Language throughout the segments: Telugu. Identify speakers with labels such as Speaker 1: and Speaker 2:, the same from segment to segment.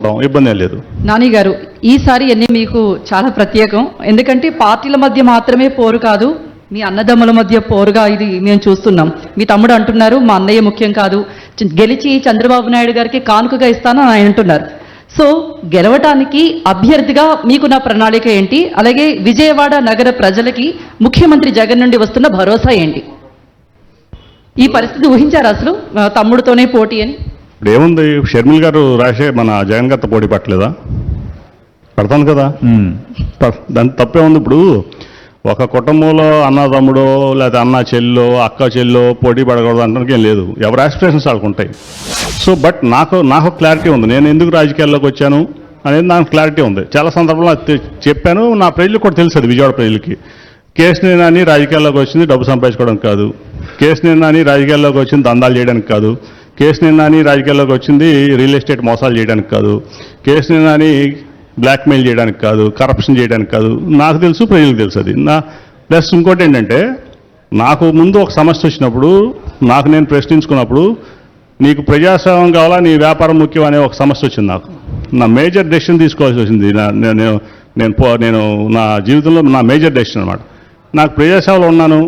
Speaker 1: ఇబ్బంది లేదు.
Speaker 2: నాని గారు, ఈసారి మీకు చాలా ప్రత్యేకం. ఎందుకంటే పార్టీల మధ్య మాత్రమే పోరు కాదు, మీ అన్నదమ్ముల మధ్య పోరుగా ఇది మేము చూస్తున్నాం. మీ తమ్ముడు అంటున్నారు మా అన్నయ్య ముఖ్యం కాదు, గెలిచి చంద్రబాబు నాయుడు గారికి కానుకగా ఇస్తాను అని ఆయన అంటున్నారు. సో గెలవటానికి అభ్యర్థిగా మీకు నా ప్రణాళిక ఏంటి, అలాగే విజయవాడ నగర ప్రజలకి ముఖ్యమంత్రి జగన్ నుండి వస్తున్న భరోసా ఏంటి? ఈ పరిస్థితి ఊహించారు అసలు తమ్ముడితోనే పోటీ అని?
Speaker 1: ఇప్పుడు ఏముంది, షర్మిల్ గారు మన జగన్ గారితో పోటీ పట్టలేదా? పడతాను కదా. దాని తప్పే ఉంది. ఇప్పుడు ఒక కుటుంబంలో అన్న తమ్ముడో లేదా అన్న చెల్లో అక్క చెల్లో పోటీ పడకూడదు అంటానికి ఏం లేదు. ఎవరి ఆస్పిరేషన్స్ వాళ్ళకు ఉంటాయి. సో బట్ నాకు క్లారిటీ ఉంది, నేను ఎందుకు రాజకీయాల్లోకి వచ్చాను అనేది నాకు క్లారిటీ ఉంది. చాలా సందర్భంలో చెప్పాను, నా ప్రజలకు కూడా తెలుసు. అది విజయవాడ ప్రజలకి. కేసీఆర్ నాని రాజకీయాల్లోకి వచ్చింది డబ్బు సంపాదించుకోవడానికి కాదు, కేసీఆర్ నాని రాజకీయాల్లోకి వచ్చింది దందాలు చేయడానికి కాదు, కేసీఆర్ నాని రాజకీయాల్లోకి వచ్చింది రియల్ ఎస్టేట్ మోసాలు చేయడానికి కాదు, కేసీఆర్ నాని బ్లాక్మెయిల్ చేయడానికి కాదు, కరప్షన్ చేయడానికి కాదు. నాకు తెలుసు, ప్రజలకు తెలుసు. అది ప్లస్ ఇంకోటి ఏంటంటే, నాకు ముందు ఒక సమస్య వచ్చినప్పుడు నాకు నేను ప్రశ్నించుకున్నప్పుడు, నీకు ప్రజాస్వామ్యం కావాలా నీ వ్యాపారం ముఖ్యం అనే ఒక సమస్య వచ్చింది. నా మేజర్ డెసిషన్ తీసుకోవాల్సి వచ్చింది. నేను నా జీవితంలో నా మేజర్ డెసిషన్ అనమాట. నాకు ప్రజాసేవలో ఉన్నాను,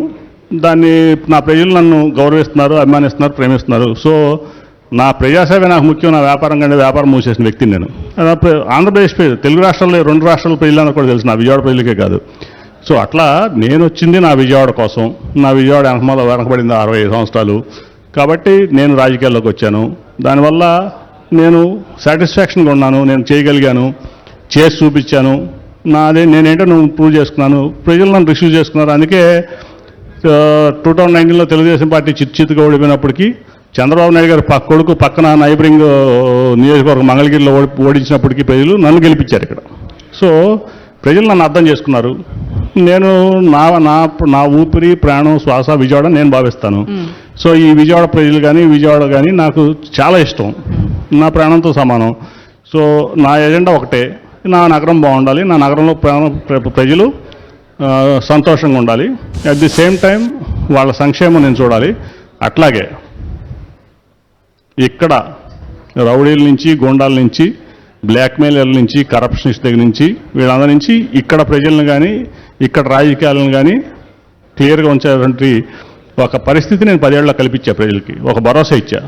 Speaker 1: దాన్ని నా ప్రజలు నన్ను గౌరవిస్తున్నారు, అభిమానిస్తున్నారు, ప్రేమిస్తున్నారు. సో నా ప్రజాసేవ నాకు ముఖ్యం, నా వ్యాపారం కంటే వ్యాపారం మూసేసిన వ్యక్తిని నేను. ఆంధ్రప్రదేశ్ ప్రజలు, తెలుగు రాష్ట్రాల్లో 2 రాష్ట్రాల ప్రజలందరూ కూడా తెలుసు, నా విజయవాడ ప్రజలకే కాదు. సో అట్లా నేను వచ్చింది నా విజయవాడ కోసం. నా విజయవాడ వెనకబడింది 65 సంవత్సరాలు కాబట్టి నేను రాజకీయాల్లోకి వచ్చాను. దానివల్ల నేను సాటిస్ఫాక్షన్గా ఉన్నాను, నేను చేయగలిగాను, చేసి చూపించాను. నేనేంటో నువ్వు ప్రూవ్ చేసుకున్నాను, ప్రజలు నన్ను రిసీవ్ చేసుకున్నారు. అందుకే 2019లో తెలుగుదేశం పార్టీ చిత్తుగా ఓడిపోయినప్పటికీ చంద్రబాబు నాయుడు గారు కొడుకు పక్కన నైబరింగ్ నియోజకవర్గం మంగళగిరిలో ఓడించినప్పటికీ ప్రజలు నన్ను గెలిపించారు ఇక్కడ. సో ప్రజలు నన్ను అర్థం చేసుకున్నారు. నేను నా ఊపిరి ప్రాణం శ్వాస విజయవాడ నేను భావిస్తాను. సో ఈ విజయవాడ ప్రజలు కానీ విజయవాడ కానీ నాకు చాలా ఇష్టం, నా ప్రాణంతో సమానం. సో నా ఎజెండా ఒకటే, నా నగరం బాగుండాలి, నా నగరంలో ప్రజలు సంతోషంగా ఉండాలి, అట్ ది సేమ్ టైం వాళ్ళ సంక్షేమం నేను చూడాలి. అట్లాగే ఇక్కడ రౌడీల నుంచి, గోండాల నుంచి, బ్లాక్మెయిలర్ల నుంచి, కరప్షనిస్ట్ దగ్గర నుంచి, వీళ్ళందరి నుంచి ఇక్కడ ప్రజలను కానీ ఇక్కడ రాజకీయాలను కానీ క్లియర్గా ఉంచేటువంటి ఒక పరిస్థితి నేను 10 ఏళ్ళలో కల్పించా, ప్రజలకి ఒక భరోసా ఇచ్చా.